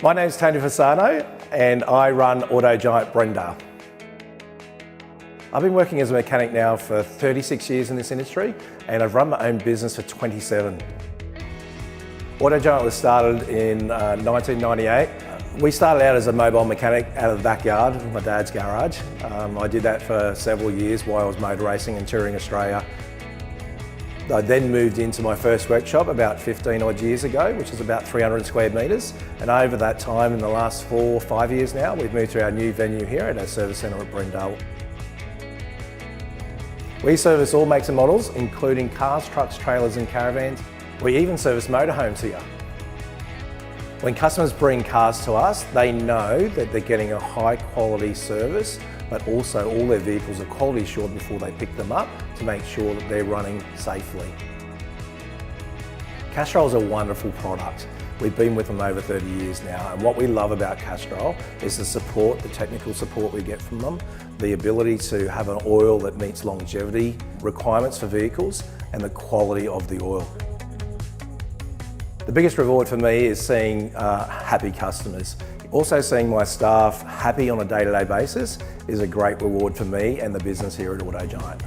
My name's Tony Fasano and I run Auto Giant Brendale. I've been working as a mechanic now for 36 years in this industry and I've run my own business for 27. Auto Giant was started in 1998. We started out as a mobile mechanic out of the backyard of my dad's garage. I did that for several years while I was motor racing and touring Australia. I then moved into my first workshop about 15 odd years ago, which is about 300 square metres. And over that time, in the last 4 or 5 years now, we've moved to our new venue here at our service centre at Brendale. We service all makes and models, including cars, trucks, trailers and caravans. We even service motorhomes here. When customers bring cars to us, they know that they're getting a high quality service, but also all their vehicles are quality assured before they pick them up to make sure that they're running safely. Castrol is a wonderful product. We've been with them over 30 years now, and what we love about Castrol is the support, the technical support we get from them, the ability to have an oil that meets longevity requirements for vehicles, and the quality of the oil. The biggest reward for me is seeing happy customers. Also seeing my staff happy on a day-to-day basis is a great reward for me and the business here at Auto Giant.